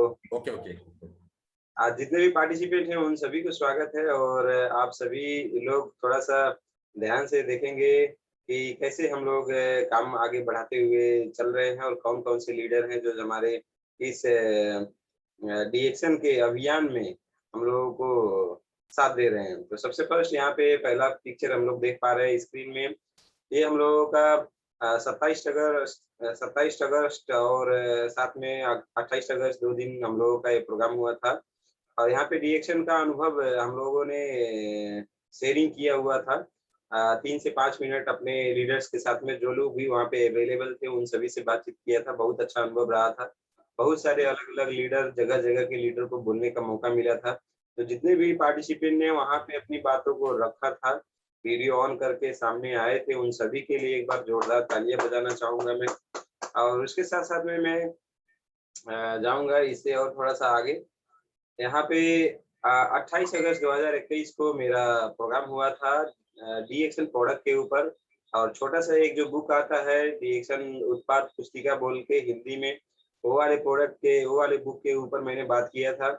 Okay okay. आज जितने भी पार्टिसिपेंट हैं उन सभी को स्वागत है और आप सभी लोग थोड़ा-सा ध्यान से देखेंगे कि कैसे हम लोग काम आगे बढ़ाते हुए चल रहे हैं और कौन-कौन से लीडर हैं जो हमारे इस डीएक्शन के अभियान में हम लोगों को साथ दे रहे हैं। तो सबसे फर्स्ट यहाँ पे पहला पिक्चर हम लोग देख पा रहे हैं स्क्रीन में। ये हम लोगों का 27 अगस्त और साथ में 28 अगस्त 2 दिन हम लोगों का ये प्रोग्राम हुआ था। और यहाँ पे रिएक्शन का अनुभव हम लोगों ने शेयरिंग किया हुआ था। 3 से 5 मिनट अपने लीडर्स के साथ में जो लोग भी वहाँ पे अवेलेबल थे उन सभी से बातचीत किया था। बहुत अच्छा अनुभव रहा था। बहुत सारे अलग-अलग लीडर जगह-जगह के लीडर को बोलने का मौका मिला था। तो जितने भी पार्टिसिपेंट ने वहाँ पे अपनी बातों को रखा था, वीडियो ऑन करके सामने आए थे, उन सभी के लिए एक बार जोरदार तालियाँ बजाना चाहूँगा मैं। और उसके साथ-साथ में मैं जाऊँगा इससे और थोड़ा-सा आगे। यहाँ पे 28 अगस्त 2021 को मेरा प्रोग्राम हुआ था डीएक्शन प्रोडक्ट के ऊपर। और छोटा-सा एक जो बुक आता है डीएक्शन उत्पाद पुस्तिका बोल के हिंदी में, वो वाले बुक के ऊपर मैंने बात किया था।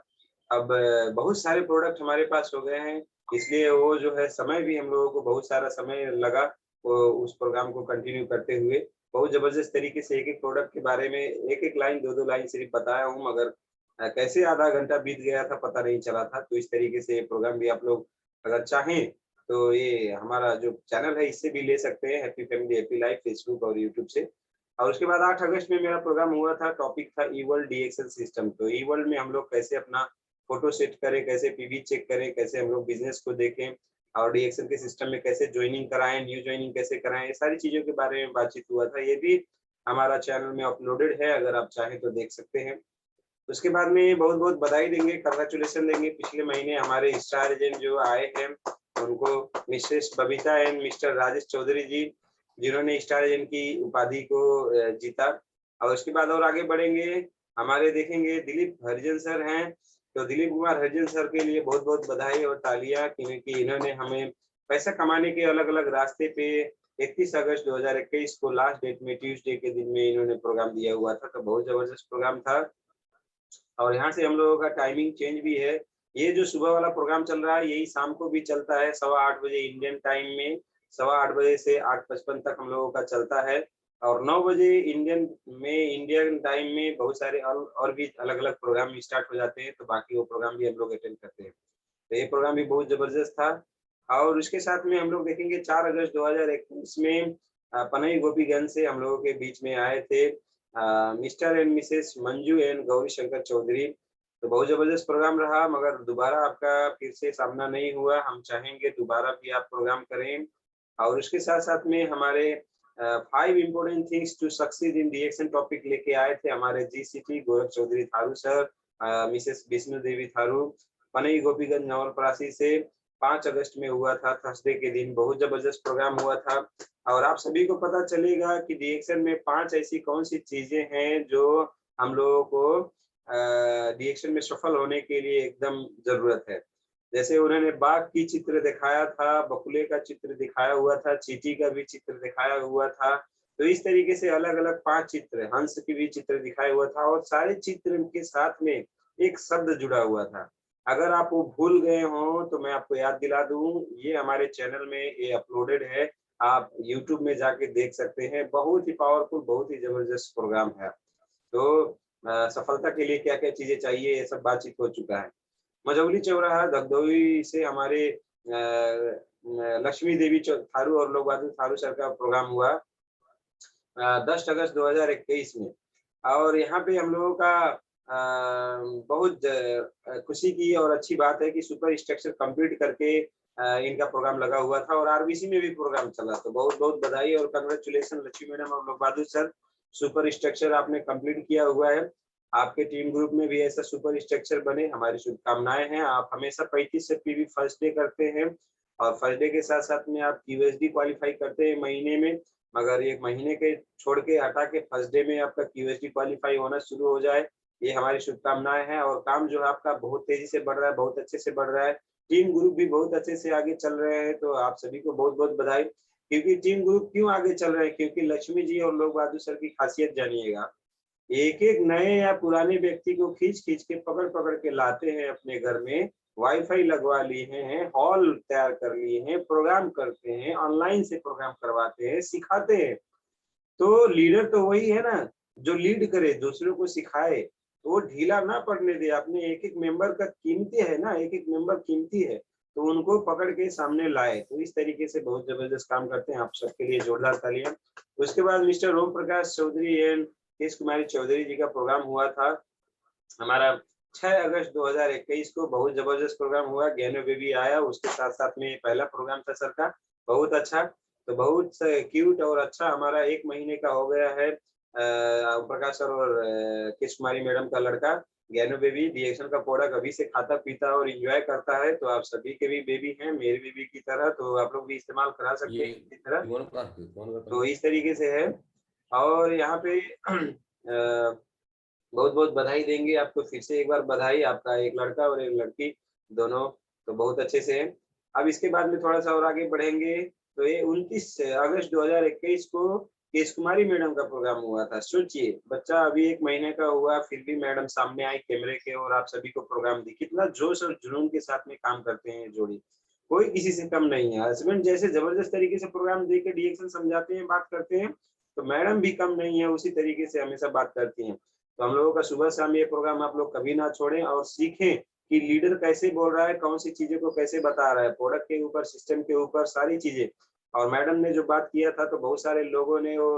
अब बहुत सारे प्रोडक्ट हमारे पास हो गए हैं, इसलिए वो जो है समय भी हम लोगों को बहुत सारा समय लगा वो उस प्रोग्राम को कंटिन्यू करते हुए। बहुत ज़बरदस्त तरीके से एक-एक प्रोडक्ट के बारे में एक-एक लाइन, 2-2 लाइन सिर्फ बताया हूँ, मगर कैसे आधा घंटा बीत गया था पता नहीं चला था। तो इस तरीके से ये प्रोग्राम भी आप लोग अगर चाहें तो ये हमारा जो चैनल है इससे भी ले सकते हैं, happy family happy life Facebook और यूट्यूब से। और उसके बाद 8 अगस्त में मेरा प्रोग्राम हुआ था, टॉपिक था ई-वर्ल्ड डीएक्सल सिस्टम। तो ई-वर्ल्ड में हम लोग कैसे अपना फ़ोटो सेट करें, कैसे पीवी चेक करें, कैसे हम लोग बिज़नेस को देखें और डीएक्सल के सिस्टम में कैसे जॉइनिंग कराएँ, न्यू जॉइनिंग कैसे कराएँ, ये सारी चीज़ों के बारे में बातचीत हुआ था। ये भी हमारा चैनल में अपलोडेड है, अगर आप चाहें तो देख सकते हैं। उसके बाद में बहुत-बहुत बधाई देंगे, कांग्रेचुलेशन देंगे। पिछले महीने हमारे स्टार एजेंट जो आए हैं, उनको Mrs Babita and Mr Rajesh Chaudhary ji, जिन्होंने स्टार एजेंट की उपाधि को जीता। और उसके बाद और आगे बढ़ेंगे, हमारे देखेंगे दिलीप हरिजन सर हैं, तो दिलीप कुमार हरिजन सर के लिए बहुत-बहुत बधाई और तालियाँ क्योंकि इन्होंने हमें पैसा कमाने के अलग-अलग रास्ते पे 31 अगस्त 2021 को लास्ट डेट में ट्यूसडे के दिन में इन्होंने प्रोग्राम दिया हुआ था, तो बहुत ज़बरदस्त प्रोग्राम था। और यहाँ से हम लोगों का टाइमिंग चेंज भी है। ये जो सुबह वाला प्रोग्राम चल रहा है, यही शाम को भी चलता है 8:15 बजे इंडियन टाइम में। 8:15 बजे से 8:55 तक हम लोगों का चलता है। और 9 बजे इंडियन टाइम में बहुत सारे और भी अलग-अलग प्रोग्राम स्टार्ट हो जाते हैं, तो बाकी वो प्रोग्राम भी हम लोग अटेंड करते हैं। तो ये प्रोग्राम भी बहुत ज़बरदस्त था। और उसके साथ में हम लोग देखेंगे 4 अगस्त 2021 में पनई गोपीगंज से हम लोगों के बीच में आए थे Mr and Mrs Manju and Gauri Shankar Chaudhary. तो बहुत ज़बरदस्त प्रोग्राम रहा, मगर दोबारा आपका फिर से सामना नहीं हुआ। हम चाहेंगे दोबारा भी आप प्रोग्राम करें। और उसके साथ-साथ में हमारे 5 important things to succeed in reaction topic लेके आए थे हमारे GCT Gorakh Chaudhary Tharu sir, Mrs Vishnu Devi Tharu, Panai Gopiganj Nawalparasi से। 5 अगस्त में हुआ था, थर्सडे के दिन बहुत ज़बरदस्त प्रोग्राम हुआ था। और आप सभी को पता चलेगा कि रिएक्शन में 5 ऐसी कौन-सी चीज़ें हैं जो हम लोगों को रिएक्शन में सफल होने के लिए एकदम ज़रूरत है। जैसे उन्होंने बाघ की चित्र दिखाया था, बगुले का चित्र दिखाया हुआ था, चींटी का भी चित्र दिखाया हुआ था। तो इस तरीके से अलग-अलग 5 चित्र, हंस की भी चित्र दिखाया हुआ था और सारे चित्र के साथ में एक शब्द जुड़ा हुआ था। अगर आप वो भूल गए हों तो मैं आपको याद दिला दूँ, ये हमारे चैनल में ये अपलोडेड है। आप यूट्यूब में जाके देख सकते हैं। बहुत ही पावरफुल, बहुत ही ज़बरदस्त प्रोग्राम है। तो सफलता के लिए क्या-क्या चीज़ें चाहिए, ये सब बातचीत हो चुका है। मझौली चौराहा धगधोई से हमारे लक्ष्मी देवी थारू और लोक बहादुर थारू सर का प्रोग्राम हुआ 10 अगस्त 2021 में। और यहाँ पे हम लोगों का बहुत खुशी की और अच्छी बात है कि सुपर स्ट्रक्चर कंप्लीट करके इनका प्रोग्राम लगा हुआ था और आरबीसी में भी प्रोग्राम चला। तो बहुत-बहुत बधाई और कांग्रेचुलेशन लक्ष्मी मैडम और लोक बहादुर सर, सुपर स्ट्रक्चर आपने कंप्लीट किया हुआ है। आपके टीम ग्रुप में भी ऐसा सुपर स्ट्रक्चर बने, हमारी शुभकामनाएँ हैं। आप हमेशा 35 से पीवी फर्स्ट डे करते हैं और फर्स्ट डे के साथ-साथ में आप क्यूएसडी क्वालीफाई करते हैं महीने में, मगर 1 महीने के छोड़ के हटा के फर्स्ट डे में आपका क्यूएसडी क्वालीफाई होना शुरू हो जाए, ये हमारी शुभकामनाएँ हैं। और काम जो है आपका बहुत तेज़ी से बढ़ रहा है, बहुत अच्छे से बढ़ रहा है। टीम ग्रुप भी बहुत अच्छे से आगे चल रहे हैं, तो आप सभी को बहुत-बहुत बधाई। क्योंकि टीम ग्रुप क्यों आगे चल रहे हैं? क्योंकि लक्ष्मी जी और लोक बहादुर सर की खासियत जानिएगा। एक एक नए या पुराने व्यक्ति को खींच खींच के पकड़ पकड़ के लाते हैं अपने घर में, वाईफाई लगवा लिए हैं, हॉल तैयार कर लिए हैं, प्रोग्राम करते हैं, ऑनलाइन से प्रोग्राम करवाते हैं, सिखाते हैं। तो लीडर तो वही है ना जो लीड करे, दूसरों को सिखाए, तो वो ढीला ना पड़ने दे। अपने एक एक मेंबर का कीमती है ना, एक एक मेंबर कीमती है, तो उनको पकड़ के सामने लाए। तो इस तरीके से बहुत जबरदस्त काम करते हैं। आप सबके लिए जोरदार तालियां। उसके बाद मिस्टर ओम प्रकाश चौधरी एंड केश कुमारी चौधरी जी का प्रोग्राम हुआ था हमारा 6 अगस्त 2021 को। बहुत जबरदस्त प्रोग्राम हुआ, ज्ञानो बेबी आया, उसके साथ साथ में पहला प्रोग्राम था सर का, बहुत अच्छा। तो बहुत क्यूट और अच्छा हमारा 1 महीने का हो गया है प्रकाश सर और केश कुमारी मैडम का लड़का ज्ञानो बेबी डीएक्शन का प्रोडक्ट अभी से खाता पीता और एंजॉय करता है। तो आप सभी के भी बेबी हैं, मेरे बेबी की तरह, तो आप लोग भी इस्तेमाल करा सकते हैं इसी तरह। तो इस तरीके से है। और यहाँ पे बहुत बहुत बधाई देंगे आपको, फिर से एक बार बधाई, आपका एक लड़का और एक लड़की दोनों तो बहुत अच्छे से हैं। अब इसके बाद में थोड़ा सा और आगे बढ़ेंगे। तो ये 29 अगस्त 2021 को केश कुमारी मैडम का प्रोग्राम हुआ था। सोचिए बच्चा अभी 1 महीने का हुआ, फिर भी मैडम सामने आई कैमरे के और आप सभी को प्रोग्राम दी। कितना जोश और जुनून के साथ में काम करते हैं जोड़ी, कोई किसी से कम नहीं है। हस्बैंड जैसे जबरदस्त तरीके से प्रोग्राम दे के डिएक्शन समझाते हैं, बात करते हैं, तो मैडम भी कम नहीं है, उसी तरीके से हमेशा बात करती हैं। तो हम लोगों का सुबह शाम ये प्रोग्राम आप लोग कभी ना छोड़ें और सीखें कि लीडर कैसे बोल रहा है, कौन सी चीजों को कैसे बता रहा है, प्रोडक्ट के ऊपर, सिस्टम के ऊपर, सारी चीजें। और मैडम ने जो बात किया था तो बहुत सारे लोगों ने वो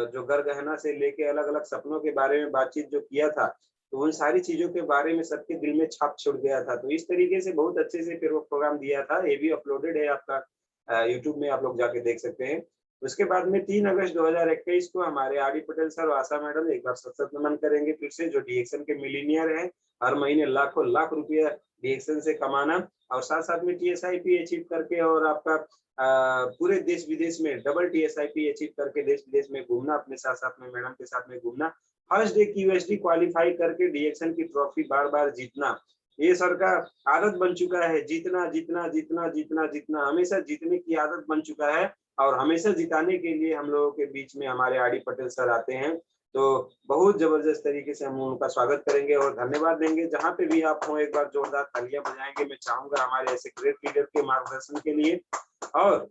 जो घर गहना से लेके अलग अलग सपनों के बारे में बातचीत जो किया था, तो उन सारी चीजों के बारे में सबके दिल में छाप छोड़ गया था। तो इस तरीके से बहुत अच्छे से फिर वो प्रोग्राम दिया था, ये भी अपलोडेड है आपका यूट्यूब में, आप लोग जाके देख सकते हैं। उसके बाद में 3 अगस्त 2021 को हमारे आर डी पटेल सर और आशा मैडम एक बार सत नमन करेंगे फिर से, जो डीएक्शन के मिलीनियर हैं, हर महीने लाखों लाख रुपया डीएक्शन से कमाना और साथ साथ में टीएसआईपी अचीव करके और आपका पूरे देश विदेश में डबल टीएसआईपी अचीव करके देश विदेश में घूमना, अपने साथ साथ में मैडम के साथ में घूमना, फर्स्ट डे क्यूएसडी क्वालिफाई करके डीएक्शन की ट्रॉफी बार बार जीतना, ये सर का आदत बन चुका है। जीतना जीतना जीतना जीतना जीतना, हमेशा जीतने की आदत बन चुका है। और हमेशा जिताने के लिए हम लोगों के बीच में हमारे आर डी पटेल सर आते हैं। तो बहुत जबरदस्त तरीके से हम उनका स्वागत करेंगे और धन्यवाद देंगे। जहां पे भी आप हो एक बार जोरदार तालियां बजाएंगे। मैं चाहूंगा हमारे ऐसे ग्रेट लीडर के मार्गदर्शन के लिए। और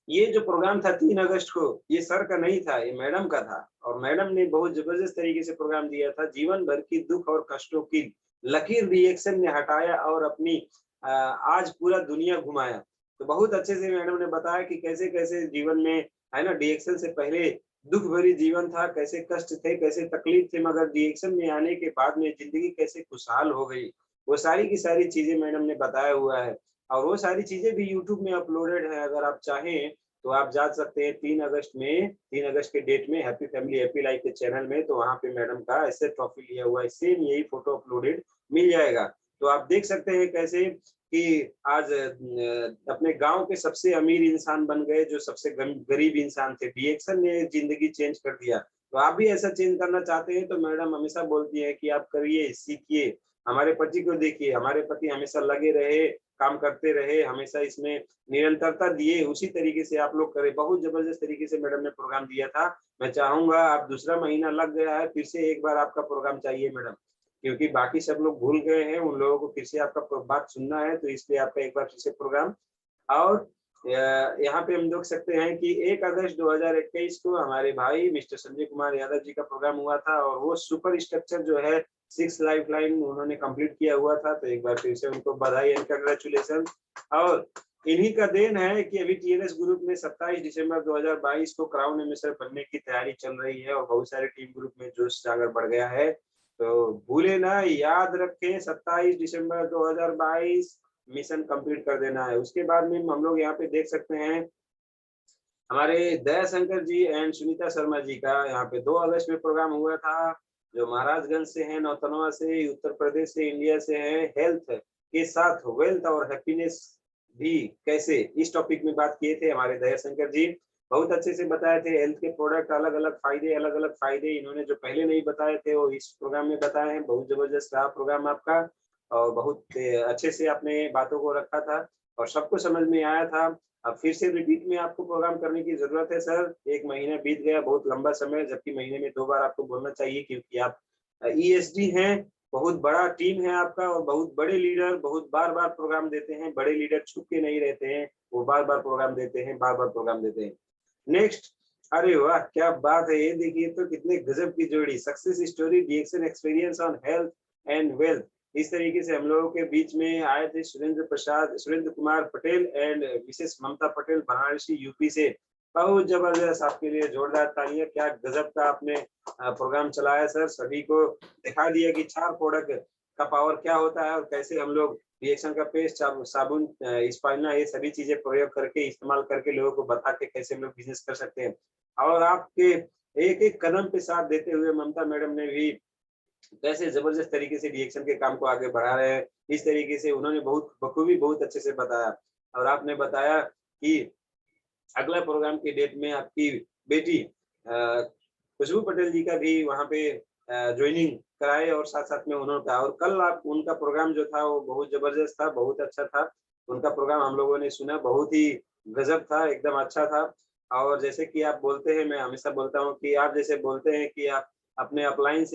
ये जो प्रोग्राम था 3 अगस्त को, ये सर का नहीं था, ये मैडम का था। और मैडम ने बहुत जबरदस्त तरीके से प्रोग्राम दिया था। जीवन भर की दुख और कष्टों की लकीर डीएक्शन ने हटाया और अपनी आज पूरा दुनिया घुमाया। तो बहुत अच्छे से मैडम ने बताया कि कैसे कैसे जीवन में है ना, डीएक्शन से पहले दुख भरी जीवन था, कैसे कष्ट थे, कैसे तकलीफ थे, मगर डीएक्शन में आने के बाद में जिंदगी कैसे खुशहाल हो गई, वो सारी की सारी चीजें मैडम ने बताया हुआ है। और वो सारी चीजें भी यूट्यूब में अपलोडेड है, अगर आप चाहें तो आप जा सकते हैं। 3 अगस्त में, 3 अगस्त के डेट में हैप्पी फैमिली हैप्पी लाइफ के चैनल में, तो वहां पे मैडम का ऐसे ट्रॉफी लिया हुआ है, सेम यही फोटो अपलोडेड मिल जाएगा। तो आप देख सकते हैं कैसे कि आज अपने गांव के सबसे अमीर इंसान बन गए, जो सबसे गरीब इंसान थे। डीएक्शन ने जिंदगी चेंज कर दिया। तो आप भी ऐसा चेंज करना चाहते हैं तो मैडम हमेशा बोलती है कि आप करिए, सीखिए। हमारे पति को देखिए, हमारे पति हमेशा लगे रहे, काम करते रहे, हमेशा इसमें निरंतरता दिए, उसी तरीके से आप लोग करें। बहुत जबरदस्त तरीके से मैडम ने प्रोग्राम दिया था। मैं चाहूंगा, आप दूसरा महीना लग गया है, फिर से एक बार आपका प्रोग्राम चाहिए मैडम, क्योंकि बाकी सब लोग भूल गए हैं, उन लोगों को फिर से आपका बात सुनना है, तो इसलिए आपका एक बार फिर से प्रोग्राम। और यहाँ पे हम देख सकते हैं कि 1 अगस्त 2021 को हमारे भाई मिस्टर संजय कुमार यादव जी का प्रोग्राम हुआ था और वो सुपर स्ट्रक्चर जो है 6 लाइफ लाइन उन्होंने कंप्लीट किया हुआ था। तो एक बार फिर से उनको बधाई एंड कंग्रेचुलेशन। और इन्हीं का देन है कि अभी टीएनएस ग्रुप में 27 दिसंबर 2022 को क्राउन एम्बेसडर बनने की तैयारी चल रही है और बहुत सारे टीम ग्रुप में जोश जागर बढ़ गया है। तो भूले ना, याद रखें 27 दिसंबर 2022 मिशन कंप्लीट कर देना है। उसके बाद में हम लोग यहाँ पे देख सकते हैं हमारे दयाशंकर जी एंड सुनीता शर्मा जी का यहाँ पे 2 अगस्त में प्रोग्राम हुआ था, जो महाराजगंज से है, नौतनवा से, उत्तर प्रदेश से, इंडिया से है। हेल्थ के साथ वेल्थ और हैप्पीनेस भी कैसे, इस टॉपिक में बात किए थे हमारे दयाशंकर जी। बहुत अच्छे से बताए थे। हेल्थ के प्रोडक्ट, अलग अलग फायदे इन्होंने जो पहले नहीं बताए थे वो इस प्रोग्राम में बताए हैं। बहुत जबरदस्त रहा प्रोग्राम आपका और बहुत अच्छे से आपने बातों को रखा था और सबको समझ में आया था। अब फिर से रिपीट में आपको प्रोग्राम करने की जरूरत है सर। 1 महीना बीत गया, बहुत लंबा समय, जबकि महीने में 2 बार आपको बोलना चाहिए, क्योंकि आप ईएसडी हैं, बहुत बड़ा टीम है आपका और बहुत बड़े लीडर बहुत बार-बार प्रोग्राम देते हैं। बड़े लीडर छुप के नहीं रहते हैं, वो बार-बार प्रोग्राम देते हैं, बार-बार प्रोग्राम देते हैं। नेक्स्ट, अरे वाह क्या बात है, ये देखिए तो कितने गजब की जोड़ी, success story DXN experience on health and wealth. इस तरीके से हम लोगों के बीच में आए थे Surendra Kumar Patel and Mrs Mamta Patel, Varanasi UP से। बहुत जबरदस्त, आपके लिए जोरदार तालियां। क्या गजब का आपने प्रोग्राम चलाया सर, सभी को दिखा दिया कि 4 प्रोडक्ट का पावर क्या होता है और कैसे हम लोग रिएक्शन का पेस्ट, साबुन, स्पाइना, ये सभी चीजें प्रयोग करके इस्तेमाल करके लोगों को बता के कैसे हम लोग बिजनेस कर सकते हैं। और आपके एक एक कदम पे साथ देते हुए ममता मैडम ने भी कैसे जबरदस्त तरीके से रिएक्शन के काम को आगे बढ़ा रहे हैं, इस तरीके से उन्होंने बहुत बखूबी बहुत अच्छे से बताया। और आपने बताया कि अगला प्रोग्राम की डेट में आपकी बेटी खुशबू पटेल जी का भी वहाँ पे ज्वाइनिंग कराए और साथ साथ में उन्होंने कहा। और कल आप उनका प्रोग्राम जो था वो बहुत जबरदस्त था, बहुत अच्छा था। उनका प्रोग्राम हम लोगों ने सुना, बहुत ही गजब था, एकदम अच्छा था। और जैसे कि आप बोलते हैं, मैं हमेशा बोलता हूँ कि आप जैसे बोलते हैं कि आप अपने अपलाइन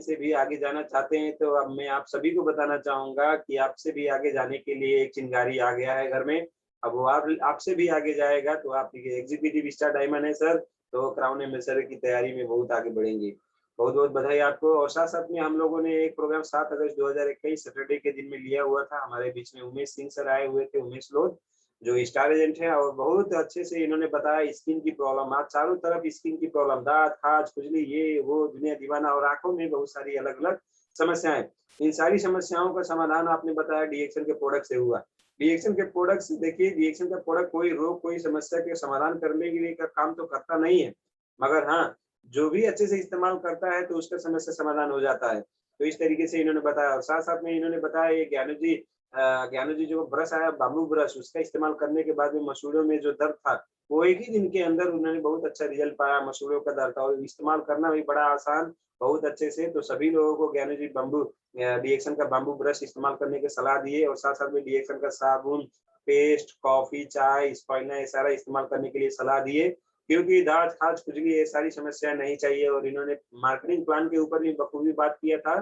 से भी आगे जाना चाहते हैं, तो अब मैं आप सभी को बताना चाहूंगा कि आपसे भी आगे जाने के लिए एक चिंगारी आ गया है घर में। अब वो आप आपसे भी आगे जाएगा, तो आप एग्जीक्यूटिव स्टार डायमंड है सर, तो क्राउन एम्बेसडर की तैयारी में बहुत आगे बढ़ेंगे। बहुत बहुत बधाई आपको। और साथ साथ में हम लोगों ने एक प्रोग्राम 7 अगस्त 2021 सैटरडे के दिन में लिया हुआ था। हमारे बीच में उमेश सिंह सर आए हुए थे, उमेश लोध, जो स्टार एजेंट है, और बहुत अच्छे से इन्होंने बताया स्किन की प्रॉब्लम, आज चारों तरफ स्किन की प्रॉब्लम, दांत खाज खुजली, ये वो दुनिया दीवाना, और आंखों में बहुत सारी अलग अलग समस्याएं। इन सारी समस्याओं का समाधान आपने बताया डीएक्शन के प्रोडक्ट से हुआ। डीएक्शन के प्रोडक्ट से देखिए, डीएक्शन का प्रोडक्ट कोई रोग कोई समस्या के समाधान करने के लिए का काम तो करता नहीं है, मगर हाँ, जो भी अच्छे से इस्तेमाल करता है तो उसका समस्या समाधान हो जाता है। तो इस तरीके से इन्होंने बताया। और साथ साथ में इन्होंने बताया ये ज्ञानू जी जो ब्रश आया बाम्बू ब्रश, उसका इस्तेमाल करने के बाद में मसूड़ों में जो दर्द था वो एक ही दिन के अंदर उन्होंने बहुत अच्छा रिजल्ट पाया। मसूड़ों का दर्द था और इस्तेमाल करना भी बड़ा आसान, बहुत अच्छे से। तो सभी लोगों को ज्ञानू जी बाम्बू डीएक्शन का बाम्बू ब्रश इस्तेमाल करने की सलाह दिए। और साथ साथ में डीएक्शन का साबुन, पेस्ट, कॉफी, चाय, स्पाइना, ये सारा इस्तेमाल करने के लिए सलाह दिए, क्योंकि दांत खाज खुजली ये सारी समस्या नहीं चाहिए। और इन्होंने मार्केटिंग प्लान के ऊपर भी बखूबी बात किया था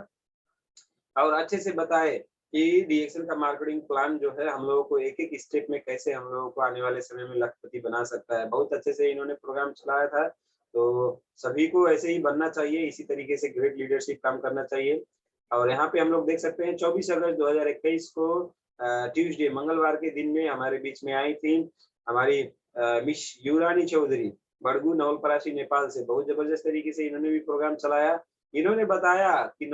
और अच्छे से बताए कि डीएक्शन का मार्केटिंग प्लान जो है हम लोगों को एक एक स्टेप में कैसे हम लोगों को आने वाले समय में लखपति बना सकता है। बहुत अच्छे से इन्होंने प्रोग्राम चलाया था। तो सभी को ऐसे ही बनना चाहिए, इसी तरीके से ग्रेट लीडरशिप काम करना चाहिए। और यहाँ पे हम लोग देख सकते हैं 24 अगस्त 2021 को ट्यूसडे मंगलवार के दिन में हमारे बीच में आई थी हमारी मिस युवरानी चौधरी, बड़गू नवलपरासी नेपाल से। बहुत जबरदस्त तरीके से इन्होंने भी प्रोग्राम चलाया। इन्होंने बताया कि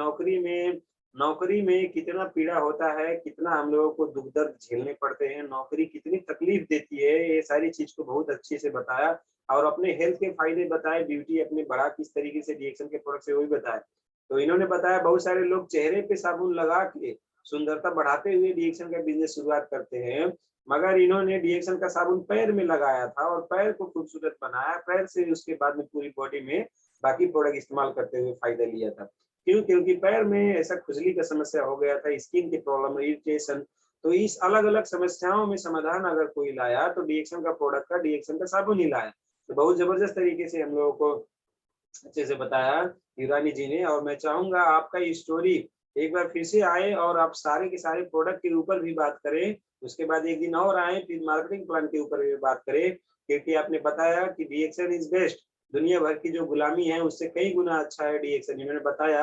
नौकरी में कितना पीड़ा होता है, कितना हम लोगों को दुख दर्द झेलने पड़ते हैं, नौकरी कितनी तकलीफ देती है, ये सारी चीज को बहुत अच्छे से बताया। और अपने हेल्थ के फायदे बताए, ब्यूटी अपने बढ़ा किस तरीके से रिएक्शन के प्रोडक्ट से, वो भी बताया। तो इन्होंने बताया बहुत सारे लोग चेहरे पे साबुन लगा के सुंदरता बढ़ाते हुए रिएक्शन का बिजनेस शुरुआत करते हैं, मगर इन्होंने रिएक्शन का साबुन पैर में लगाया था और पैर को खूबसूरत बनाया, पैर से उसके बाद में पूरी बॉडी में बाकी प्रोडक्ट इस्तेमाल करते हुए फायदा लिया था। क्यों? क्योंकि पैर में ऐसा खुजली का समस्या हो गया था, स्किन की प्रॉब्लम, इरिटेशन। तो इस अलग अलग समस्याओं में समाधान अगर कोई लाया तो डीएक्शन का प्रोडक्ट का, डीएक्शन का साबुन ही लाया। तो बहुत जबरदस्त तरीके से हम लोगों को अच्छे से बताया यूरानी जी ने। और मैं चाहूंगा आपका ये स्टोरी एक बार फिर से आए और आप सारे के सारे प्रोडक्ट के ऊपर भी बात करें, उसके बाद एक दिन और आए फिर मार्केटिंग प्लान के ऊपर भी बात करें, क्योंकि आपने बताया कि डीएक्शन इज बेस्ट, दुनिया भर की जो गुलामी है उससे कई गुना अच्छा है डीएक्शन। इन्होंने बताया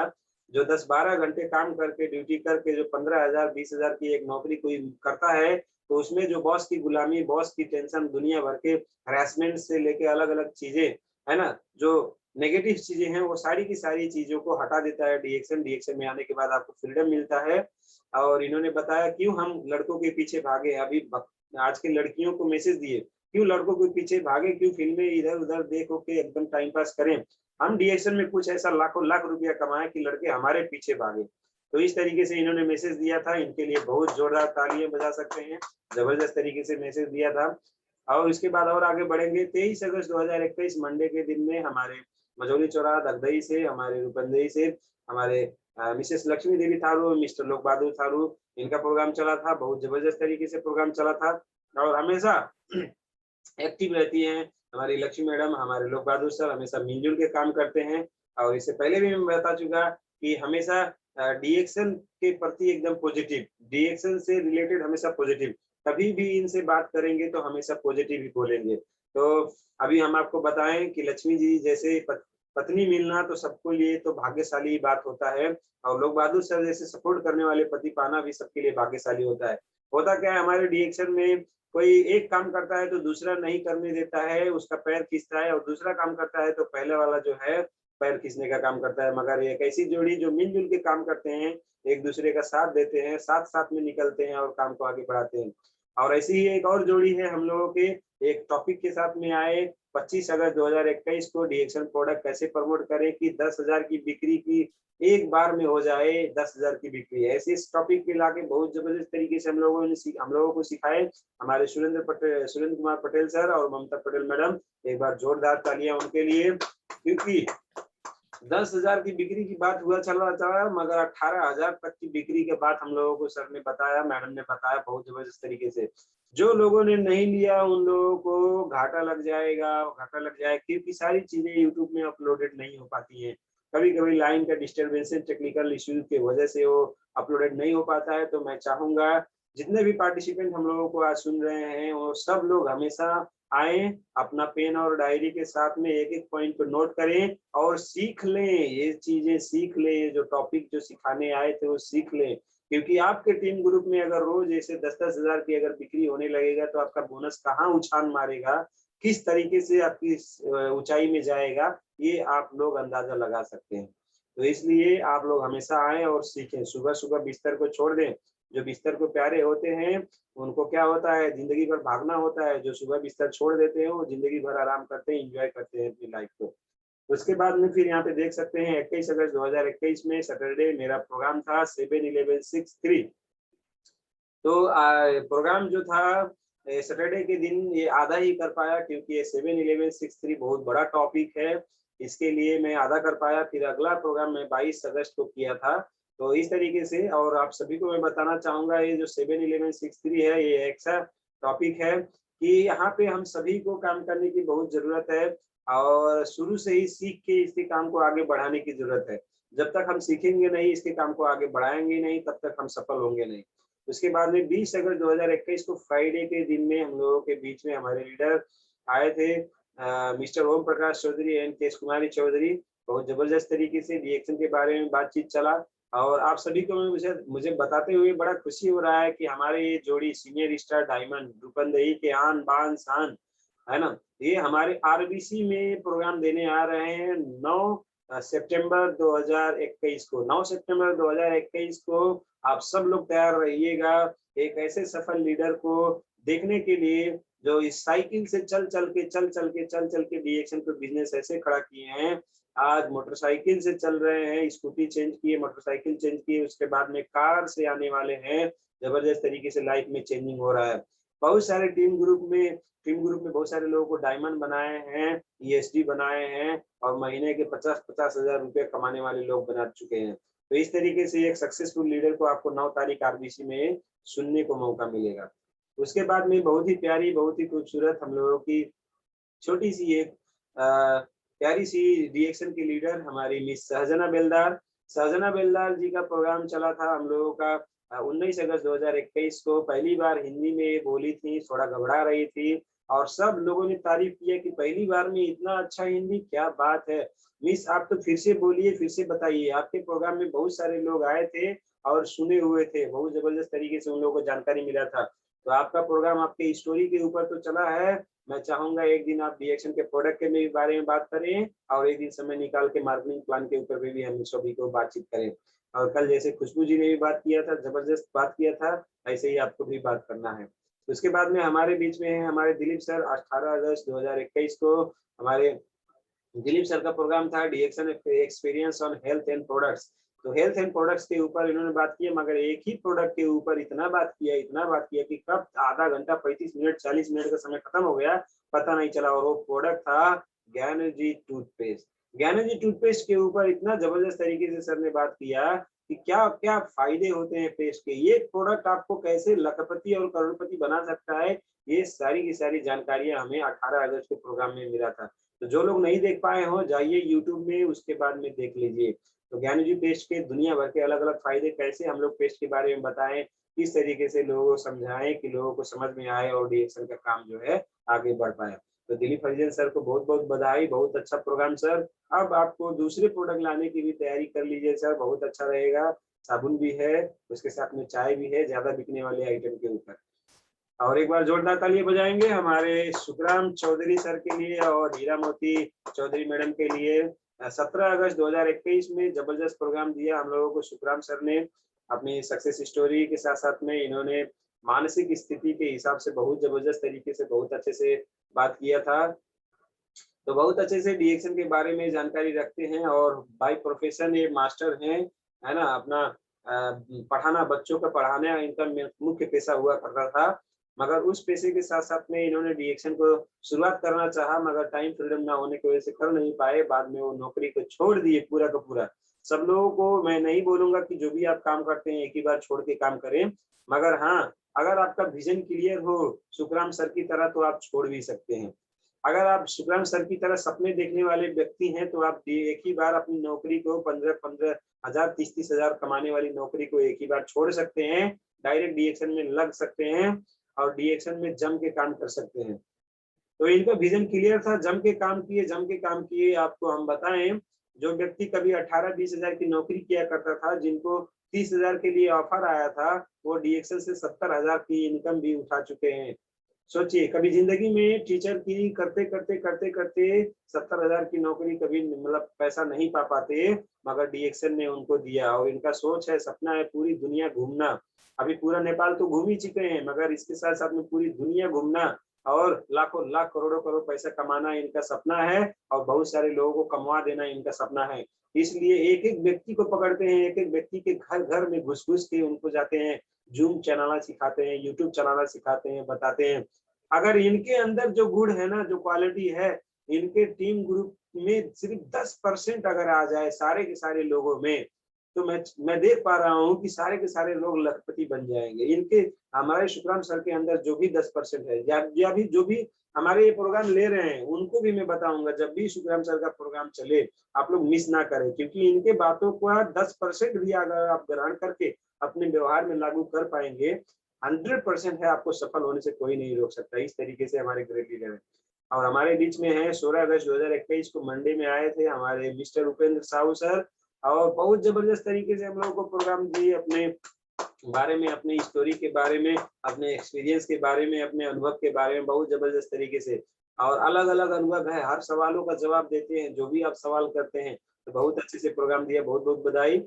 जो 10-12 घंटे काम करके ड्यूटी करके जो 15,000 20,000 की एक नौकरी कोई करता है, तो उसमें जो बॉस की गुलामी, बॉस की टेंशन, दुनिया भर के हरासमेंट से लेके अलग अलग चीजें है ना, जो नेगेटिव चीजें हैं, वो सारी की सारी चीजों को हटा देता है डीएक्शन। डीएक्शन में आने के बाद आपको फ्रीडम मिलता है। और इन्होंने बताया क्यों हम लड़कों के पीछे भागे, अभी आज के लड़कियों को मैसेज दिए, क्यों लड़कों के पीछे भागे, क्यों फिल्में इधर उधर देखो के एकदम टाइम पास करें, हम डीएक्शन में कुछ ऐसा लाखों लाख रुपया कमाए कि लड़के हमारे पीछे भागे। तो इस तरीके से इन्होंने मैसेज दिया था, इनके लिए बहुत जोरदार तालियां बजा सकते हैं, जबरदस्त तरीके से मैसेज दिया था। और इसके बाद और आगे बढ़ेंगे, 23 अगस्त 2021 मंडे के दिन में हमारे मझौली चौराहा दगदई से, हमारे रूपंदेही से हमारे मिसेस लक्ष्मी देवी थारू, मिस्टर लोक बहादुर थारू, इनका प्रोग्राम चला था। बहुत जबरदस्त तरीके से प्रोग्राम चला था। और हमेशा एक्टिव रहती हैं। हमारी लक्ष्मी मैडम, हमारे लोक बहादुर सर हमेशा मिलजुल के काम करते हैं। और इससे पहले भी मैं बता चुका कि हमेशा डीएक्शन के प्रति एकदम पॉजिटिव, डीएक्शन से रिलेटेड हमेशा पॉजिटिव, कभी भी इनसे बात करेंगे तो हमेशा पॉजिटिव ही बोलेंगे। तो अभी हम आपको बताएं कि लक्ष्मी जी जैसे पत्नी मिलना तो सबको लिए तो भाग्यशाली बात होता है, और लोक बहादुर सर जैसे सपोर्ट करने वाले पति पाना भी सबके लिए भाग्यशाली होता है। होता क्या है, हमारे डीएक्शन में कोई एक काम करता है तो दूसरा नहीं करने देता है, उसका पैर खींचता है, और दूसरा काम करता है तो पहले वाला जो है पैर खींचने का काम करता है। मगर एक ऐसी जोड़ी जो मिलजुल के काम करते हैं, एक दूसरे का साथ देते हैं, साथ साथ में निकलते हैं और काम को आगे बढ़ाते हैं। और ऐसी ही एक और जोड़ी है हम लोगों के, एक टॉपिक के साथ में आए 25 अगस्त 2021 को डीएक्शन प्रोडक्ट कैसे प्रमोट करें कि 10,000 की बिक्री की एक बार में हो जाए, 10,000 की बिक्री। ऐसे इस टॉपिक के लाके बहुत जबरदस्त तरीके से हम लोगों को सिखाए हमारे सुरेंद्र कुमार पटेल सर और ममता पटेल मैडम। एक बार जोरदार तालियां उनके लिए, क्योंकि 10,000 की बिक्री की बात हुआ चल रहा था, मगर 18,000 तक की बिक्री के बाद हम लोगों को सर ने बताया, मैडम ने बताया बहुत जबरदस्त तरीके से। जो लोगों ने नहीं लिया उन लोगों को घाटा लग जाएगा, घाटा लग जाएगा, क्योंकि सारी चीजें यूट्यूब में अपलोडेड नहीं हो पाती हैं। कभी कभी लाइन का डिस्टर्बेंस, टेक्निकल इश्यूज की वजह से वो अपलोडेड नहीं हो पाता है। तो मैं चाहूंगा जितने भी पार्टिसिपेंट हम लोगों को आज सुन रहे हैं वो सब लोग हमेशा आए, अपना पेन और डायरी के साथ में एक एक पॉइंट को नोट करें और सीख लें, ये चीजें सीख लें, जो टॉपिक जो सिखाने आए थे वो सीख लें। क्योंकि आपके टीम ग्रुप में अगर रोज ऐसे 10-10 हजार की अगर बिक्री होने लगेगा तो आपका बोनस कहाँ उछाल मारेगा, किस तरीके से आपकी ऊंचाई में जाएगा, ये आप लोग अंदाजा लगा सकते हैं। तो इसलिए आप लोग हमेशा आए और सीखें। सुबह सुबह बिस्तर को छोड़ दें, जो बिस्तर को प्यारे होते हैं उनको क्या होता है, जिंदगी भर भागना होता है। जो सुबह बिस्तर छोड़ देते हैं वो जिंदगी भर आराम करते हैं, एंजॉय करते हैं अपनी लाइफ को। उसके बाद में फिर यहाँ पे देख सकते हैं 21 अगस्त 2021 में सैटरडे मेरा प्रोग्राम था 7-11-6-3। तो प्रोग्राम जो था सैटरडे के दिन ये आधा ही कर पाया, क्योंकि ये 7-11-6-3 बहुत बड़ा टॉपिक है, इसके लिए मैं आधा कर पाया। फिर अगला प्रोग्राम मैं 22 अगस्त को किया था। तो इस तरीके से, और आप सभी को मैं बताना चाहूंगा ये जो 7-11-6-3 है ये ऐसा टॉपिक है कि यहाँ पे हम सभी को काम करने की बहुत जरूरत है, और शुरू से ही सीख के इसके काम को आगे बढ़ाने की जरूरत है। जब तक हम सीखेंगे नहीं, इसके काम को आगे बढ़ाएंगे नहीं, तब तक हम सफल होंगे नहीं। उसके बाद में 20 अगस्त 2021 को फ्राइडे के दिन में हम लोगों के बीच में हमारे लीडर आए थे, मिस्टर ओम प्रकाश चौधरी एंड केश कुमारी चौधरी। बहुत जबरदस्त तरीके से डीएक्शन के बारे में बातचीत चला, और आप सभी को मुझे बताते हुए बड़ा खुशी हो रहा है कि हमारे ये जोड़ी सीनियर स्टार डायमंड रूपंदेही के आन बान शान है ना, ये हमारे आरबीसी में प्रोग्राम देने आ रहे हैं 9 सितंबर 2021 को। 9 सितंबर 2021 को आप सब लोग तैयार रहिएगा एक ऐसे सफल लीडर को देखने के लिए जो इस साइकिल से चल चल के डीएक्शन पे बिजनेस ऐसे खड़ा किए हैं। आज मोटरसाइकिल से चल रहे हैं, स्कूटी चेंज किए, मोटरसाइकिल चेंज किए, उसके बाद में कार से आने वाले हैं। जबरदस्त तरीके से लाइफ में चेंजिंग हो रहा है। बहुत सारे टीम ग्रुप में बहुत सारे लोगों को डायमंड बनाए हैं, ईएसडी बनाए हैं, और महीने के 50-50 हजार रुपए कमाने वाले लोग बना चुके हैं। तो इस तरीके से एक सक्सेसफुल लीडर को आपको 9 तारीख आरबीसी में सुनने को मौका मिलेगा। उसके बाद में बहुत ही प्यारी, बहुत ही खूबसूरत हम लोगों की छोटी सी एक प्यारी सी रिएक्शन की लीडर हमारी मिस सहजना बेलदार जी का प्रोग्राम चला था हम लोगों का 19 अगस्त 2021 को। पहली बार हिंदी में बोली थी, थोड़ा घबरा रही थी, और सब लोगों ने तारीफ किया कि पहली बार में इतना अच्छा हिंदी, क्या बात है मिस, आप तो फिर से बोलिए, फिर से बताइए। आपके प्रोग्राम में बहुत सारे लोग आए थे और सुने हुए थे, बहुत जबरदस्त तरीके से उन लोगों को जानकारी मिला था। तो आपका प्रोग्राम आपके स्टोरी के ऊपर तो चला है, मैं चाहूंगा एक दिन आप डीएक्शन के प्रोडक्ट के बारे में बात करें, और एक दिन समय निकाल के मार्केटिंग प्लान के ऊपर भी हम सभी को बातचीत करें। और कल जैसे खुशबू जी ने भी बात किया था, जबरदस्त बात किया था, ऐसे ही आपको भी बात करना है। उसके बाद में हमारे बीच में है हमारे दिलीप सर। 18 अगस्त 2021 को हमारे दिलीप सर का प्रोग्राम था DXN experience on health and products. तो हेल्थ एंड प्रोडक्ट्स के ऊपर इन्होंने बात की, मगर एक ही प्रोडक्ट के ऊपर इतना बात किया कि कब आधा घंटा 35 मिनट 40 मिनट का समय खत्म हो गया, पता नहीं चला। और वो प्रोडक्ट था ज्ञानजी टूथपेस्ट। ज्ञानजी टूथपेस्ट के ऊपर इतना जबरदस्त तरीके से सर ने बात किया कि क्या क्या फायदे होते हैं पेस्ट के, ये प्रोडक्ट आपको कैसे लखपति और करोड़पति बना सकता है, ये सारी की सारी जानकारियां हमें 18 अगस्त के प्रोग्राम में मिला था। तो जो लोग नहीं देख पाए हो, जाइए यूट्यूब में, उसके बाद में देख लीजिए। तो ज्ञानी जी पेस्ट के दुनिया भर के अलग अलग फायदे, कैसे हम लोग पेस्ट के बारे में बताएं, किस तरीके से लोगों को समझाएं कि लोगों को समझ में आए और डीएक्शन का काम जो है आगे बढ़ पाए। तो दिलीप हरिजन सर को बहुत बहुत बधाई, बहुत अच्छा प्रोग्राम सर। अब आपको दूसरे प्रोडक्ट लाने की भी तैयारी कर लीजिए सर, बहुत अच्छा रहेगा। साबुन भी है, उसके साथ में चाय भी है, ज्यादा बिकने वाले आइटम के ऊपर। और एक बार जोरदार तालियां बजाएंगे हमारे सुखराम चौधरी सर के लिए और हीरा मोती चौधरी मैडम के लिए। 17 अगस्त 2021 में जबरदस्त प्रोग्राम दिया हम लोगों को सुखराम सर ने, अपनी सक्सेस स्टोरी के साथ साथ में इन्होंने मानसिक स्थिति के हिसाब से बहुत जबरदस्त तरीके से बहुत अच्छे से बात किया था। तो बहुत अच्छे से डीएक्शन के बारे में जानकारी रखते हैं और बाय प्रोफेशन ये मास्टर हैं, है ना। अपना पढ़ाना, बच्चों को पढ़ाना इनका मुख्य पेशा हुआ करता था, मगर उस पेशे के साथ साथ में इन्होंने डीएक्शन को शुरुआत करना चाहा, मगर टाइम फ्रीडम ना होने की वजह से कर नहीं पाए। बाद में वो नौकरी को छोड़ दिए पूरा का पूरा। सब लोगों को मैं नहीं बोलूंगा कि जो भी आप काम करते हैं एक ही बार छोड़ के काम करें, मगर हाँ, अगर आपका विजन क्लियर हो सुखराम सर की तरह तो आप छोड़ भी सकते हैं। अगर आप सुखराम सर की तरह सपने देखने वाले व्यक्ति हैं तो आप एक ही बार अपनी नौकरी को 15-15 हजार 30-30 हजार कमाने वाली नौकरी को एक ही बार छोड़ सकते हैं, डायरेक्ट डीएक्शन में लग सकते हैं और डीएक्शन में जम के काम कर सकते हैं। तो इनका विजन क्लियर था, जम के काम किए, जम के काम किए। आपको हम बताएं, जो व्यक्ति कभी 18-20 हजार की नौकरी किया करता था, जिनको 30 हजार के लिए ऑफर आया था, वो डीएक्शन से 70 हजार की इनकम भी उठा चुके हैं। सोचिए, कभी जिंदगी में टीचर की करते करते करते करते 70 हजार की नौकरी कभी मतलब पैसा नहीं पा पाते, मगर डीएक्शन ने उनको दिया। और इनका सोच है, सपना है पूरी दुनिया घूमना। अभी पूरा नेपाल तो घूम ही चुके हैं, मगर इसके साथ साथ में पूरी दुनिया घूमना और लाखों लाख करोड़ों करोड़ पैसा कमाना इनका सपना है, और बहुत सारे लोगों को कमवा देना इनका सपना है। इसलिए एक एक व्यक्ति को पकड़ते हैं, एक एक व्यक्ति के घर घर में घुस घुस के उनको जाते हैं, जूम चलाना सिखाते हैं, यूट्यूब चलाना सिखाते हैं, बताते हैं। अगर इनके अंदर जो गुण है ना, जो क्वालिटी है, इनके टीम ग्रुप में सिर्फ 10% अगर आ जाए सारे के सारे लोगों में, तो मैं देख पा रहा हूँ कि सारे के सारे लोग लखपति बन जाएंगे। इनके, हमारे शुक्राम सर के अंदर जो भी 10% है, या भी जो भी हमारे ये प्रोग्राम ले रहे हैं, उनको भी मैं बताऊंगा, जब भी शुक्राम सर का प्रोग्राम चले आप लोग मिस ना करें, क्योंकि इनके बातों को 10% भी अगर आप ग्रहण करके अपने व्यवहार में लागू कर पाएंगे, 100% है, आपको सफल होने से कोई नहीं रोक सकता। इस तरीके से हमारे ग्रेट लीडर है। और हमारे बीच में है 16 अगस्त 2021 को मंडे में आए थे हमारे मिस्टर उपेंद्र साहू सर, और बहुत जबरदस्त तरीके से हम लोगों को प्रोग्राम दिए, अपने बारे में, अपनी स्टोरी के बारे में, अपने एक्सपीरियंस के बारे में, अपने अनुभव के बारे में बहुत जबरदस्त तरीके से। और अलग अलग अनुभव है, हर सवालों का जवाब देते हैं, जो भी आप सवाल करते हैं। तो बहुत अच्छे से प्रोग्राम दिया, बहुत बहुत बधाई।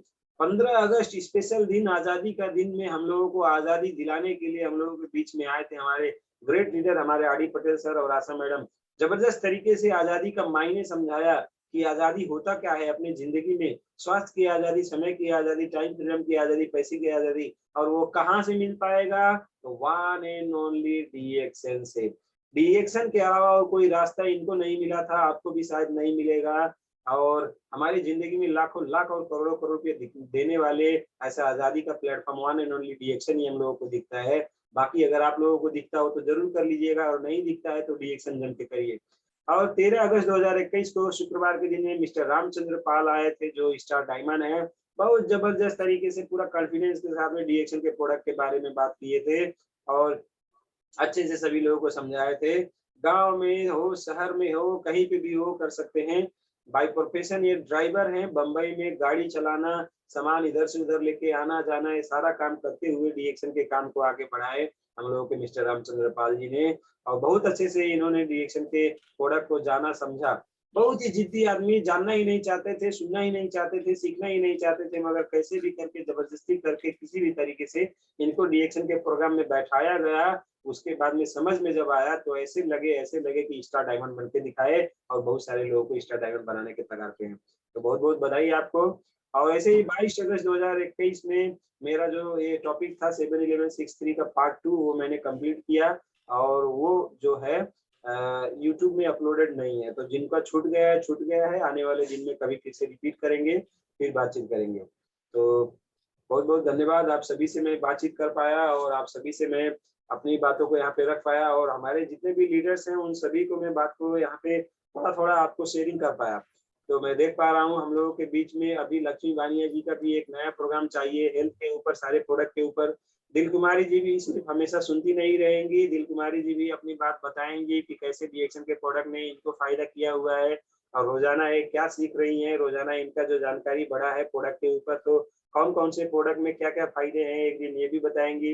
15 अगस्त स्पेशल दिन, आजादी का दिन में हम लोगों को आजादी दिलाने के लिए हम लोगों के बीच में आए थे हमारे ग्रेट लीडर, हमारे आर डी पटेल सर और आशा मैडम। जबरदस्त तरीके से आजादी का मायने समझाया कि आजादी होता क्या है अपनी जिंदगी में, स्वास्थ्य की आजादी, समय की आजादी, टाइम फ्रीडम की आजादी, पैसे की आजादी, और वो कहाँ से मिल पाएगा, तो वन एंड ओनली डीएक्शन से। डीएक्शन के अलावा और कोई रास्ता इनको नहीं मिला था, आपको भी शायद नहीं मिलेगा। और हमारी जिंदगी में लाखों लाख और करोड़ों करोड़ रुपए देने वाले ऐसा आजादी का प्लेटफॉर्म वन एंड ओनली डीएक्शन ही हम लोगों को दिखता है। बाकी अगर आप लोगों को दिखता हो तो जरूर कर लीजिएगा, और नहीं दिखता है तो डीएक्शन जम के करिए। और 13 अगस्त 2021 को शुक्रवार के दिन में मिस्टर रामचंद्र पाल आए थे, जो स्टार डायमंड है। बहुत जबरदस्त तरीके से पूरा कॉन्फिडेंस के साथ में डीएक्शन के प्रोडक्ट के बारे में बात किए थे, और अच्छे से सभी लोगों को समझाए थे। गांव में हो, शहर में हो, कहीं पे भी हो, कर सकते हैं। बाय प्रोफेशन ये ड्राइवर हैं, बंबई में गाड़ी चलाना, सामान इधर से उधर लेके आना जाना, ये सारा काम करते हुए डीएक्शन के काम को आगे बढ़ाए हम लोगों के मिस्टर रामचंद्र पाल जी ने। और बहुत अच्छे से इन्होंने डीएक्शन के प्रोडक्ट को जाना समझा। बहुत ही जिद्दी आदमी, जानना ही नहीं चाहते थे, सुनना ही नहीं चाहते थे, सीखना ही नहीं चाहते थे, मगर कैसे भी करके, जबरदस्ती करके, किसी भी तरीके से इनको डीएक्शन के प्रोग्राम में बैठाया गया। उसके बाद में समझ में जब आया तो ऐसे लगे कि स्टार डायमंड बन के दिखाए, और बहुत सारे लोगों को स्टार डायमंड बनाने के तगार पे हैं। तो बहुत बहुत बधाई आपको। और ऐसे ही 22 अगस्त 2021 में मेरा जो ये टॉपिक था 7-11-63 का पार्ट 2, वो मैंने कंप्लीट किया, और वो जो है यूट्यूब में अपलोडेड नहीं है। तो जिनका छूट गया है छूट गया है, आने वाले दिन में कभी फिर से रिपीट करेंगे, फिर बातचीत करेंगे। तो बहुत बहुत धन्यवाद। आप सभी से मैं बातचीत कर पाया और आप सभी से मैं अपनी बातों को यहाँ पे रख पाया, और हमारे जितने भी लीडर्स हैं उन सभी को मैं बात को यहाँ पे थोड़ा थोड़ा आपको शेयरिंग कर पाया। तो मैं देख पा रहा हूँ हम लोगों के बीच में अभी लक्ष्मी वानिया जी का भी एक नया प्रोग्राम चाहिए हेल्थ के ऊपर, सारे प्रोडक्ट के ऊपर। दिल कुमारी जी भी सिर्फ हमेशा सुनती नहीं रहेंगी, दिल कुमारी जी भी अपनी बात बताएंगी कि कैसे डीएक्शन के प्रोडक्ट ने इनको फायदा किया हुआ है और रोजाना ये क्या सीख रही हैं, रोजाना इनका जो जानकारी बढ़ा है प्रोडक्ट के ऊपर, तो कौन कौन से प्रोडक्ट में क्या क्या फायदे हैं एक दिन ये भी बताएंगी।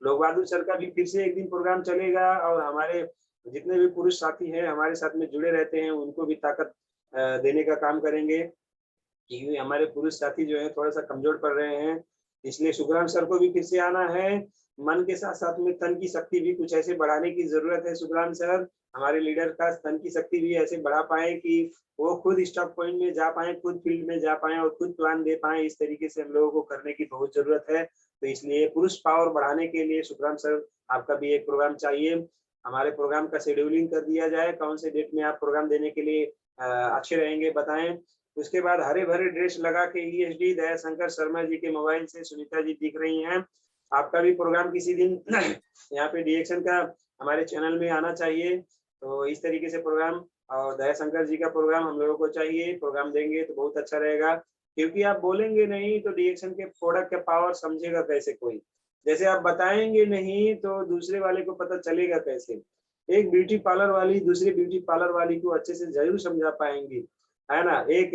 लोक बहादुर सर का भी फिर से एक दिन प्रोग्राम चलेगा, और हमारे जितने भी पुरुष साथी हैं हमारे साथ में जुड़े रहते हैं उनको भी ताकत देने का काम करेंगे, क्योंकि हमारे पुरुष साथी जो है थोड़ा सा कमजोर पड़ रहे हैं। इसलिए सुखराम सर को भी फिर से आना है। मन के साथ साथ में तन की शक्ति भी कुछ ऐसे बढ़ाने की जरूरत है। सुखराम सर हमारे लीडर का तन की शक्ति भी ऐसे बढ़ा पाए कि वो खुद स्टॉक पॉइंट में जा पाए, खुद फील्ड में जा पाए और खुद प्लान दे पाए। इस तरीके से हम लोगों को करने की बहुत जरूरत है। तो इसलिए पुरुष पावर बढ़ाने के लिए सुखराम सर आपका भी एक प्रोग्राम चाहिए। हमारे प्रोग्राम का शेड्यूलिंग कर दिया जाए, कौन से डेट में आप प्रोग्राम देने के लिए अच्छे रहेंगे बताएं। उसके बाद हरे भरे ड्रेस लगा के ईएसडी दया शंकर शर्मा जी के मोबाइल से सुनीता जी दिख रही हैं। आपका भी प्रोग्राम किसी दिन यहाँ पे डीएक्शन का हमारे चैनल में आना चाहिए। तो इस तरीके से प्रोग्राम, और दया शंकर जी का प्रोग्राम हम लोगों को चाहिए। प्रोग्राम देंगे तो बहुत अच्छा रहेगा, क्योंकि आप बोलेंगे नहीं तो डीएक्शन के प्रोडक्ट का पावर समझेगा कैसे कोई। जैसे आप बताएंगे नहीं तो दूसरे वाले को पता चलेगा कैसे। एक ब्यूटी पार्लर वाली दूसरी ब्यूटी पार्लर वाली को अच्छे से जरूर समझा पाएंगी, है ना। एक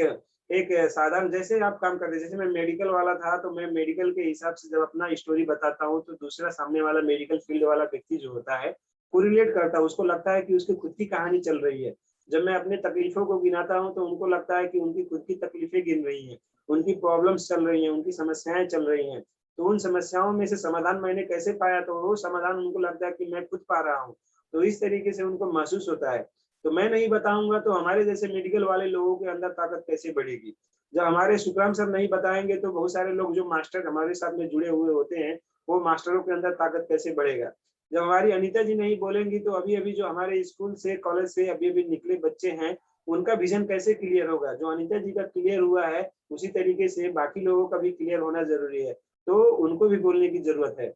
एक साधारण जैसे आप काम करते, जैसे मैं मेडिकल वाला था तो मैं मेडिकल के हिसाब से जब अपना स्टोरी बताता हूँ तो दूसरा सामने वाला मेडिकल फील्ड वाला व्यक्ति जो होता है वो रिलेट करता है, उसको लगता है कि उसकी खुद की कहानी चल रही है। जब मैं अपने तकलीफों को गिनाता हूँ तो उनको लगता है कि उनकी खुद की तकलीफें गिन रही हैं, उनकी प्रॉब्लम्स चल रही हैं, उनकी समस्याएं चल रही हैं। तो उन समस्याओं में से समाधान मैंने कैसे पाया, तो वो समाधान उनको लगता है कि मैं खुद पा रहा हूँ। तो इस तरीके से उनको महसूस होता है। तो मैं नहीं बताऊंगा तो हमारे जैसे मेडिकल वाले लोगों के अंदर ताकत कैसे बढ़ेगी। जब हमारे सुखराम सर नहीं बताएंगे तो बहुत सारे लोग जो मास्टर हमारे साथ में जुड़े हुए होते हैं वो मास्टरों के अंदर ताकत कैसे बढ़ेगा। जब हमारी अनीता जी नहीं बोलेंगी तो अभी अभी जो हमारे स्कूल से कॉलेज से अभी अभी निकले बच्चे हैं उनका विजन कैसे क्लियर होगा। जो अनीता जी का क्लियर हुआ है उसी तरीके से बाकी लोगों का भी क्लियर होना जरूरी है, तो उनको भी बोलने की जरूरत है।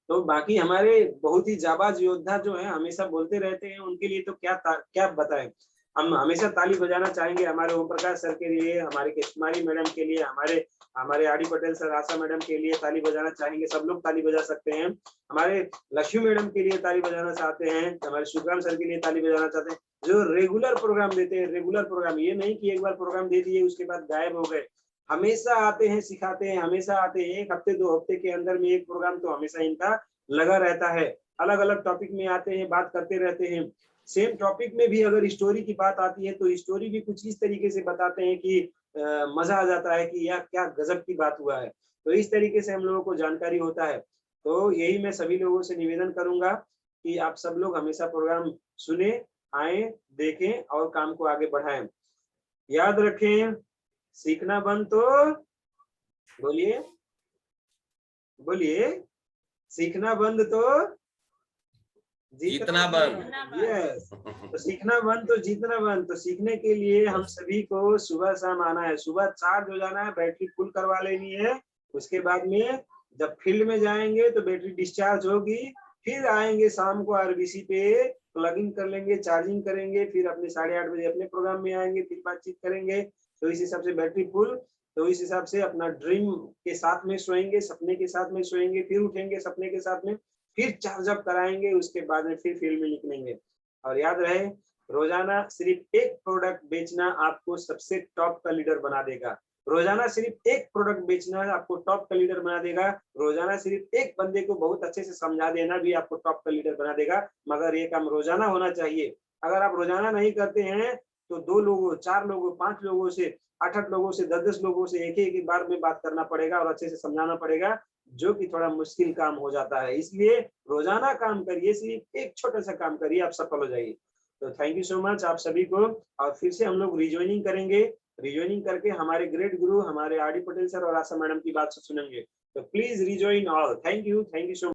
तो बाकी हमारे बहुत ही जाबाज योद्धा जो है हमेशा बोलते रहते हैं, उनके लिए तो क्या बताएं। हम हमेशा ताली बजाना चाहेंगे हमारे ओम प्रकाश सर के लिए, हमारे कुमारी मैडम के लिए, हमारे हमारे आर डी पटेल सर, आशा मैडम के लिए ताली बजाना चाहेंगे। सब लोग ताली बजा सकते हैं। हमारे लक्ष्मी मैडम के लिए ताली बजाना चाहते हैं, हमारे सुखराम सर के लिए ताली बजाना चाहते हैं, जो रेगुलर प्रोग्राम देते हैं। रेगुलर प्रोग्राम ये नहीं कि एक बार प्रोग्राम दे दिए उसके बाद गायब हो गए, हमेशा आते हैं, सिखाते हैं, हमेशा आते हैं। एक हफ्ते 2 हफ्ते के अंदर में एक प्रोग्राम तो हमेशा इनका लगा रहता है। अलग अलग टॉपिक में आते हैं, बात करते रहते हैं। सेम टॉपिक में भी अगर स्टोरी की बात आती है तो स्टोरी भी कुछ इस तरीके से बताते हैं कि मजा आ जाता है कि यार क्या गजब की बात हुआ है। तो इस तरीके से हम लोगों को जानकारी होता है। तो यही मैं सभी लोगों से निवेदन करूंगा कि आप सब लोग हमेशा प्रोग्राम सुने, आए, देखें और काम को आगे बढ़ाएं। याद रखें, सीखना बंद तो बोलिए बोलिए, सीखना बंद तो जीतना बंद। यस, तो सीखना बंद तो जीतना बंद। तो सीखने के लिए हम सभी को सुबह शाम आना है, सुबह चार्ज हो जाना है, बैटरी फुल करवा लेनी है। उसके बाद में जब फील्ड में जाएंगे तो बैटरी डिस्चार्ज होगी, फिर आएंगे शाम को आरबीसी पे, प्लगिंग कर लेंगे, चार्जिंग करेंगे, फिर अपने 8:30 बजे अपने प्रोग्राम में आएंगे, फिर बातचीत करेंगे। तो इस हिसाब से बैटरी फुल, तो इस हिसाब से अपना ड्रीम के साथ में सोएंगे, सपने के साथ में सोएंगे, फिर उठेंगे सपने के साथ में, फिर चार्ज अप कराएंगे, उसके बाद में फिर फील्ड में निकलेंगे। और याद रहे, रोजाना सिर्फ एक प्रोडक्ट बेचना आपको सबसे टॉप का लीडर बना देगा। रोजाना सिर्फ एक प्रोडक्ट बेचना आपको टॉप का लीडर बना देगा। रोजाना सिर्फ एक बंदे को बहुत अच्छे से समझा देना भी आपको टॉप का लीडर बना देगा, मगर ये काम रोजाना होना चाहिए। अगर आप रोजाना नहीं करते हैं तो 2 लोगों, 4 लोगों, 5 लोगों से, 8 लोगों से, 10 लोगों से एक एक बार में बात करना पड़ेगा और अच्छे से समझाना पड़ेगा, जो कि थोड़ा मुश्किल काम हो जाता है। इसलिए रोजाना काम करिए, सिर्फ एक छोटा सा काम करिए, आप सफल हो जाइए। तो थैंक यू सो मच आप सभी को। और फिर से हम लोग रिज्वाइनिंग करेंगे, रिज्वाइनिंग करके हमारे ग्रेट गुरु हमारे आर डी पटेल सर और आशा मैडम की बात सुनेंगे। तो please rejoin all. Thank you so much.